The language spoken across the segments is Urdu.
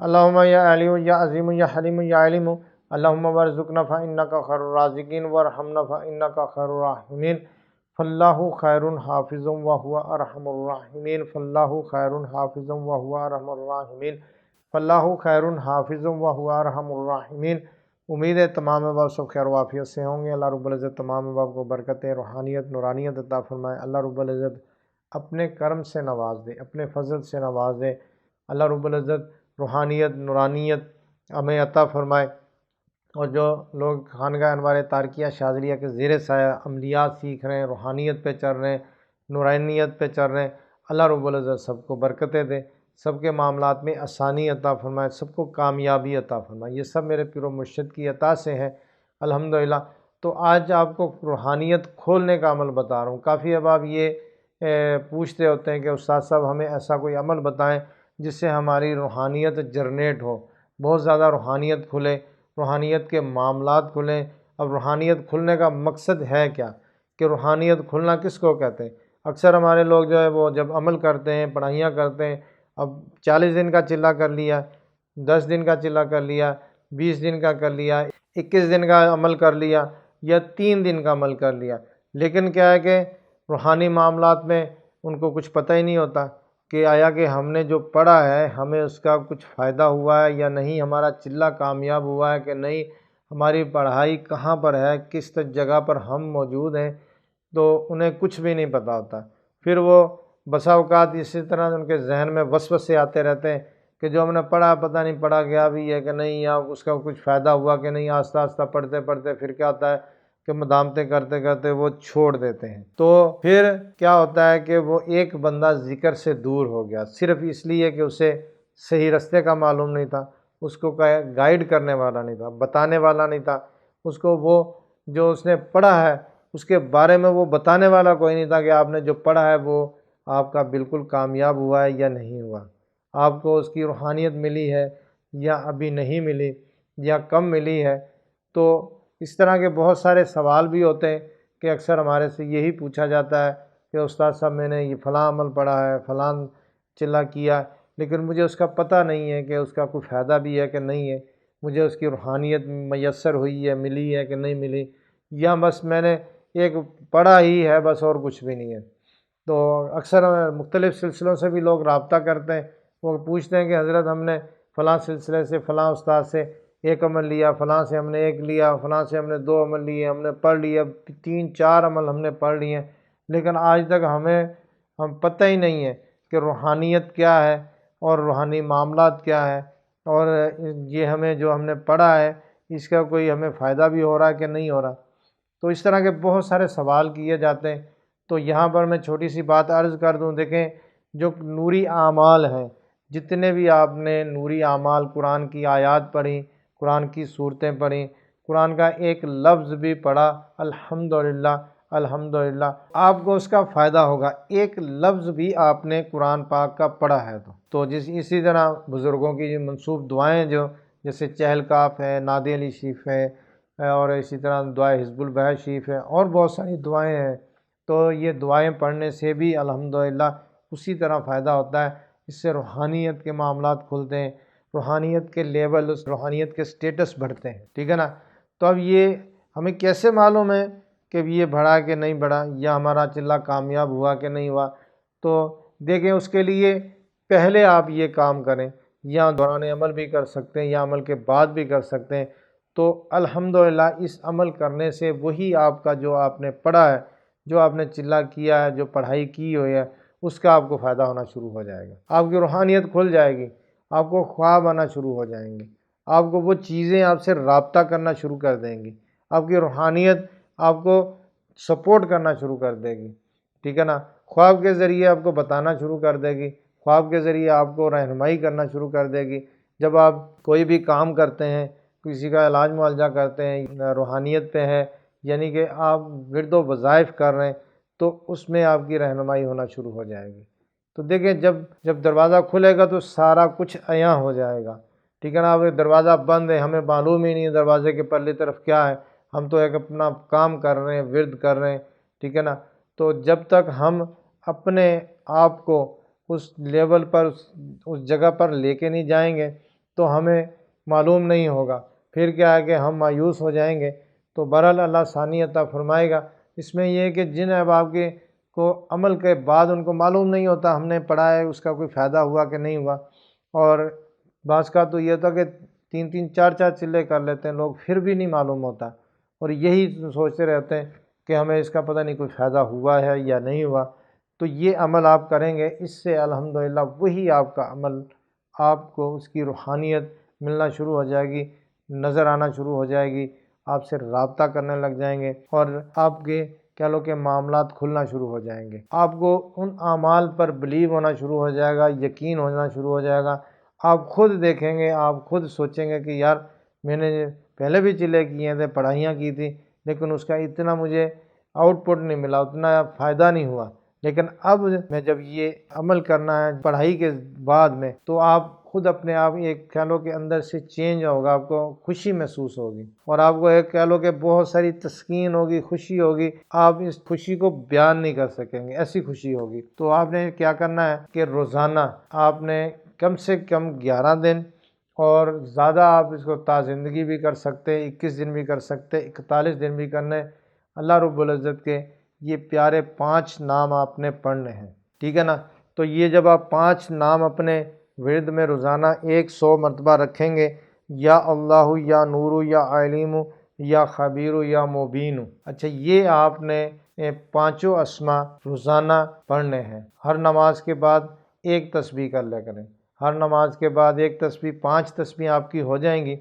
اللہم یا علی یا عظیم یا حلیم یا علیم اللہم ورزقنا فإنک خیر الرازقین وارحمنا فإنک خیر الراحمین فاللہ خیر حافظ وہو ارحم الراحمین فاللہ خیر حافظ وہو ارحم الراحمین فاللہ خیر حافظ وہو ارحم الراحمین۔ امید ہے تمام احباب سب خیر و عافیت سے ہوں گے۔ اللہ رب العزت تمام احباب کو برکتیں، روحانیت، نورانیت عطا فرمائے۔ اللہ رب العزت اپنے کرم سے نواز دے، اپنے فضل سے نواز دے۔ اللہ رب العزت روحانیت، نورانیت ہمیں عطا فرمائے، اور جو لوگ خانقاہ انوار تارکیہ شاذلیہ کے زیر سایہ عملیات سیکھ رہے ہیں، روحانیت پہ چل رہے ہیں، نورانیت پہ چل رہے ہیں، اللہ رب العزت سب کو برکتیں دے، سب کے معاملات میں آسانی عطا فرمائے، سب کو کامیابی عطا فرمائے۔ یہ سب میرے پیر و مرشد کی عطا سے ہے الحمدللہ۔ تو آج آپ کو روحانیت کھولنے کا عمل بتا رہا ہوں۔ کافی احباب یہ پوچھتے ہوتے ہیں کہ استاد صاحب ہمیں ایسا کوئی عمل بتائیں جس سے ہماری روحانیت جنریٹ ہو، بہت زیادہ روحانیت کھلے، روحانیت کے معاملات کھلیں۔ اب روحانیت کھلنے کا مقصد ہے کیا، کہ روحانیت کھلنا کس کو کہتے ہیں؟ اکثر ہمارے لوگ جو ہے وہ جب عمل کرتے ہیں، پڑھائیاں کرتے ہیں، اب 40 دن کا چلہ کر لیا، 10 دن کا چلہ کر لیا، 20 دن کا کر لیا، 21 دن کا عمل کر لیا، یا 3 دن کا عمل کر لیا، لیکن کیا ہے کہ روحانی معاملات میں ان کو کچھ پتہ ہی نہیں ہوتا کہ آیا کہ ہم نے جو پڑھا ہے ہمیں اس کا کچھ فائدہ ہوا ہے یا نہیں، ہمارا چلہ کامیاب ہوا ہے کہ نہیں، ہماری پڑھائی کہاں پر ہے، کس جگہ پر ہم موجود ہیں، تو انہیں کچھ بھی نہیں پتہ ہوتا۔ پھر وہ بسا اوقات اسی طرح ان کے ذہن میں وسوسے آتے رہتے ہیں کہ جو ہم نے پڑھا پتہ نہیں پڑھا گیا بھی ہے کہ نہیں، یا اس کا کچھ فائدہ ہوا کہ نہیں۔ آہستہ آہستہ پڑھتے پڑھتے پھر کیا ہوتا ہے کہ مدامتیں کرتے کرتے وہ چھوڑ دیتے ہیں۔ تو پھر کیا ہوتا ہے کہ وہ ایک بندہ ذکر سے دور ہو گیا، صرف اس لیے کہ اسے صحیح رستے کا معلوم نہیں تھا، اس کو گائیڈ کرنے والا نہیں تھا، بتانے والا نہیں تھا، اس کو وہ جو اس نے پڑھا ہے اس کے بارے میں وہ بتانے والا کوئی نہیں تھا کہ آپ نے جو پڑھا ہے وہ آپ کا بالکل کامیاب ہوا ہے یا نہیں ہوا، آپ کو اس کی روحانیت ملی ہے یا ابھی نہیں ملی یا کم ملی ہے۔ تو اس طرح کے بہت سارے سوال بھی ہوتے ہیں کہ اکثر ہمارے سے یہی پوچھا جاتا ہے کہ استاد صاحب میں نے یہ فلاں عمل پڑھا ہے، فلاں چلہ کیا، لیکن مجھے اس کا پتہ نہیں ہے کہ اس کا کوئی فائدہ بھی ہے کہ نہیں ہے، مجھے اس کی روحانیت میسر ہوئی ہے، ملی ہے کہ نہیں ملی، یا بس میں نے ایک پڑھا ہی ہے بس اور کچھ بھی نہیں ہے۔ تو اکثر مختلف سلسلوں سے بھی لوگ رابطہ کرتے ہیں، وہ پوچھتے ہیں کہ حضرت ہم نے فلاں سلسلے سے، فلاں استاد سے ایک عمل لیا، فلاں سے ہم نے ایک لیا، فلاں سے ہم نے 2 عمل لیے، ہم نے پڑھ لیے، 3-4 عمل ہم نے پڑھ لیے، لیکن آج تک ہم پتہ ہی نہیں ہے کہ روحانیت کیا ہے اور روحانی معاملات کیا ہے، اور یہ جو ہم نے پڑھا ہے اس کا کوئی ہمیں فائدہ بھی ہو رہا ہے کہ نہیں ہو رہا۔ تو اس طرح کے بہت سارے سوال کیے جاتے ہیں۔ تو یہاں پر میں چھوٹی سی بات عرض کر دوں، دیکھیں جو نوری اعمال ہیں، جتنے بھی آپ نے نوری اعمال، قرآن کی آیات پڑھی، قرآن کی صورتیں پڑھی، قرآن کا ایک لفظ بھی پڑھا، الحمدللہ الحمدللہ آپ کو اس کا فائدہ ہوگا۔ ایک لفظ بھی آپ نے قرآن پاک کا پڑھا ہے تو اسی طرح بزرگوں کی منسوب دعائیں جو جیسے چہل کاف ہے، نادی علی شریف ہے، اور اسی طرح دعائے حزب البحر شریف ہے، اور بہت ساری دعائیں ہیں، تو یہ دعائیں پڑھنے سے بھی الحمدللہ اسی طرح فائدہ ہوتا ہے۔ اس سے روحانیت کے معاملات کھلتے ہیں، روحانیت کے لیول، روحانیت کے سٹیٹس بڑھتے ہیں، ٹھیک ہے نا۔ تو اب یہ ہمیں کیسے معلوم ہے کہ یہ بڑھا کہ نہیں بڑھا، یا ہمارا چلہ کامیاب ہوا کہ نہیں ہوا؟ تو دیکھیں اس کے لیے پہلے آپ یہ کام کریں، یا دوران عمل بھی کر سکتے ہیں یا عمل کے بعد بھی کر سکتے ہیں۔ تو الحمدللہ اس عمل کرنے سے وہی آپ کا جو آپ نے پڑھا ہے، جو آپ نے چلہ کیا ہے، جو پڑھائی کی ہوئی ہے، اس کا آپ کو فائدہ ہونا شروع ہو جائے گا، آپ کی روحانیت کھل جائے گی، آپ کو خواب آنا شروع ہو جائیں گے، آپ کو وہ چیزیں آپ سے رابطہ کرنا شروع کر دیں گی، آپ کی روحانیت آپ کو سپورٹ کرنا شروع کر دے گی، ٹھیک ہے نا۔ خواب کے ذریعے آپ کو بتانا شروع کر دے گی، خواب کے ذریعے آپ کو رہنمائی کرنا شروع کر دے گی۔ جب آپ کوئی بھی کام کرتے ہیں، کسی کا علاج معالجہ کرتے ہیں، روحانیت پہ ہے، یعنی کہ آپ ورد و وظائف کر رہے ہیں، تو اس میں آپ کی رہنمائی ہونا شروع ہو جائے گی۔ تو دیکھیں جب دروازہ کھلے گا تو سارا کچھ عیاں ہو جائے گا، ٹھیک ہے نا۔ اب دروازہ بند ہے، ہمیں معلوم ہی نہیں ہے دروازے کے پرلی طرف کیا ہے، ہم تو ایک اپنا کام کر رہے ہیں، ورد کر رہے ہیں، ٹھیک ہے نا۔ تو جب تک ہم اپنے آپ کو اس لیول پر، اس جگہ پر لے کے نہیں جائیں گے، تو ہمیں معلوم نہیں ہوگا، پھر کیا ہے کہ ہم مایوس ہو جائیں گے۔ تو بہرحال اللہ آسانی عطا فرمائے گا۔ اس میں یہ ہے کہ جن احباب کے کو عمل کے بعد ان کو معلوم نہیں ہوتا ہم نے پڑھا ہے اس کا کوئی فائدہ ہوا کہ نہیں ہوا، اور بعض کا تو یہ ہوتا کہ 3 4 چلے کر لیتے ہیں لوگ، پھر بھی نہیں معلوم ہوتا، اور یہی سوچتے رہتے ہیں کہ ہمیں اس کا پتہ نہیں کوئی فائدہ ہوا ہے یا نہیں ہوا۔ تو یہ عمل آپ کریں گے، اس سے الحمدللہ وہی آپ کا عمل آپ کو اس کی روحانیت ملنا شروع ہو جائے گی، نظر آنا شروع ہو جائے گی، آپ سے رابطہ کرنے لگ جائیں گے، اور آپ کے کہہ لو کہ معاملات کھلنا شروع ہو جائیں گے۔ آپ کو ان اعمال پر بلیو ہونا شروع ہو جائے گا، یقین ہونا شروع ہو جائے گا۔ آپ خود دیکھیں گے، آپ خود سوچیں گے کہ یار میں نے پہلے بھی چلے کیے تھے، پڑھائیاں کی تھی، لیکن اس کا اتنا مجھے آؤٹ پٹ نہیں ملا، اتنا فائدہ نہیں ہوا، لیکن اب میں جب یہ عمل کرنا ہے پڑھائی کے بعد میں، تو آپ خود اپنے آپ ایک کہہ لو کہ اندر سے چینج ہوگا، آپ کو خوشی محسوس ہوگی، اور آپ کو ایک کہہ لو کہ بہت ساری تسکین ہوگی، خوشی ہوگی، آپ اس خوشی کو بیان نہیں کر سکیں گے، ایسی خوشی ہوگی۔ تو آپ نے کیا کرنا ہے کہ روزانہ آپ نے کم سے کم 11 دن، اور زیادہ آپ اس کو تا زندگی بھی کر سکتے، 21 دن بھی کر سکتے، 41 دن بھی کرنے، اللہ رب العزت کے یہ پیارے 5 نام آپ نے پڑھنے ہیں، ٹھیک ہے نا۔ تو یہ جب آپ 5 نام اپنے ورد میں روزانہ 100 مرتبہ رکھیں گے، یا اللہ، یا نور، یا علیم، یا خبیر، یا مبین، اچھا یہ آپ نے 5 اسما روزانہ پڑھنے ہیں۔ ہر نماز کے بعد ایک تسبیح کر لیا کریں، ہر نماز کے بعد ایک تسبیح، 5 تسبیح آپ کی ہو جائیں گی،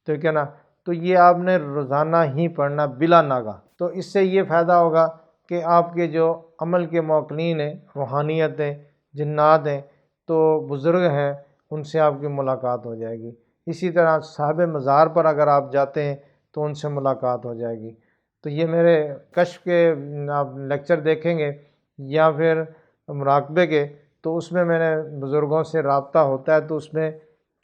ٹھیک ہے نا۔ تو یہ آپ نے روزانہ ہی پڑھنا بلا ناغہ۔ تو اس سے یہ فائدہ ہوگا کہ آپ کے جو عمل کے موقنین ہیں، روحانیت ہیں، جنات ہیں، تو بزرگ ہیں، ان سے آپ کی ملاقات ہو جائے گی۔ اسی طرح صاحب مزار پر اگر آپ جاتے ہیں تو ان سے ملاقات ہو جائے گی۔ تو یہ میرے کشف کے آپ لیکچر دیکھیں گے یا پھر مراقبے کے، تو اس میں نے بزرگوں سے رابطہ ہوتا ہے، تو اس میں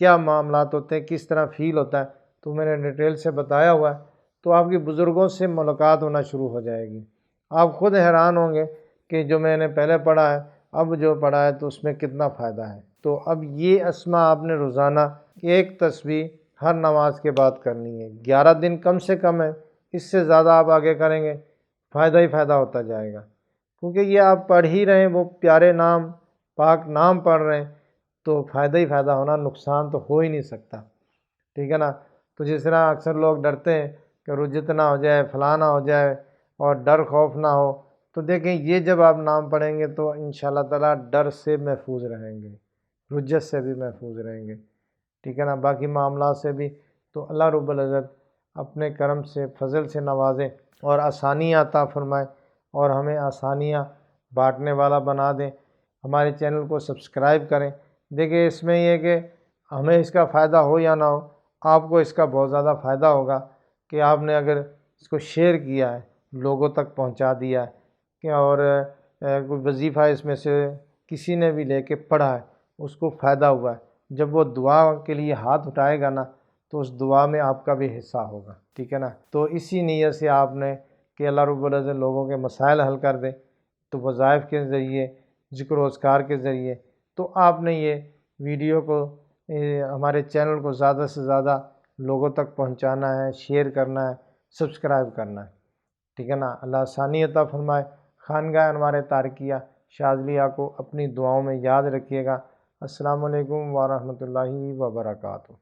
کیا معاملات ہوتے ہیں، کس طرح فیل ہوتا ہے، تو میں نے ڈیٹیل سے بتایا ہوا ہے۔ تو آپ کی بزرگوں سے ملاقات ہونا شروع ہو جائے گی، آپ خود حیران ہوں گے کہ جو میں نے پہلے پڑھا ہے اب جو پڑھا ہے تو اس میں کتنا فائدہ ہے۔ تو اب یہ اسما آپ نے روزانہ ایک تسبیح ہر نماز کے بعد کرنی ہے، 11 دن کم سے کم ہے، اس سے زیادہ آپ آگے کریں گے فائدہ ہی فائدہ ہوتا جائے گا، کیونکہ یہ آپ پڑھ ہی رہے ہیں، وہ پیارے نام، پاک نام پڑھ رہے ہیں، تو فائدہ ہی فائدہ ہونا، نقصان تو ہو ہی نہیں سکتا، ٹھیک ہے نا۔ تو جس طرح اکثر لوگ ڈرتے ہیں کہ رجت نہ ہو جائے، فلاں نہ ہو جائے، اور ڈر خوف نہ ہو، تو دیکھیں یہ جب آپ نام پڑھیں گے تو انشاءاللہ تعالیٰ ڈر سے محفوظ رہیں گے، رجت سے بھی محفوظ رہیں گے، ٹھیک ہے نا، باقی معاملات سے بھی۔ تو اللہ رب العزت اپنے کرم سے، فضل سے نوازے، اور آسانیاں عطا فرمائے، اور ہمیں آسانیاں بانٹنے والا بنا دیں۔ ہمارے چینل کو سبسکرائب کریں۔ دیکھیں اس میں یہ کہ ہمیں اس کا فائدہ ہو یا نہ ہو، آپ کو اس کا بہت زیادہ فائدہ ہوگا کہ آپ نے اگر اس کو شیئر کیا ہے، لوگوں تک پہنچا دیا ہے، کہ اور کوئی وظیفہ اس میں سے کسی نے بھی لے کے پڑھا ہے، اس کو فائدہ ہوا ہے، جب وہ دعا کے لیے ہاتھ اٹھائے گا نا تو اس دعا میں آپ کا بھی حصہ ہوگا، ٹھیک ہے نا۔ تو اسی نیت سے آپ نے کہ اللہ رب العزت لوگوں کے مسائل حل کر دے، تو وظائف کے ذریعے، ذکر و اذکار کے ذریعے، تو آپ نے یہ ویڈیو کو ہمارے چینل کو زیادہ سے زیادہ لوگوں تک پہنچانا ہے، شیئر کرنا ہے، سبسکرائب کرنا ہے، ٹھیک ہے نا۔ اللہ آسانی عطا فرمائے۔ خانگاہ انوار تارکیہ شاذلیہ کو اپنی دعاؤں میں یاد رکھیے گا۔ السلام علیکم ورحمۃ اللہ وبرکاتہ۔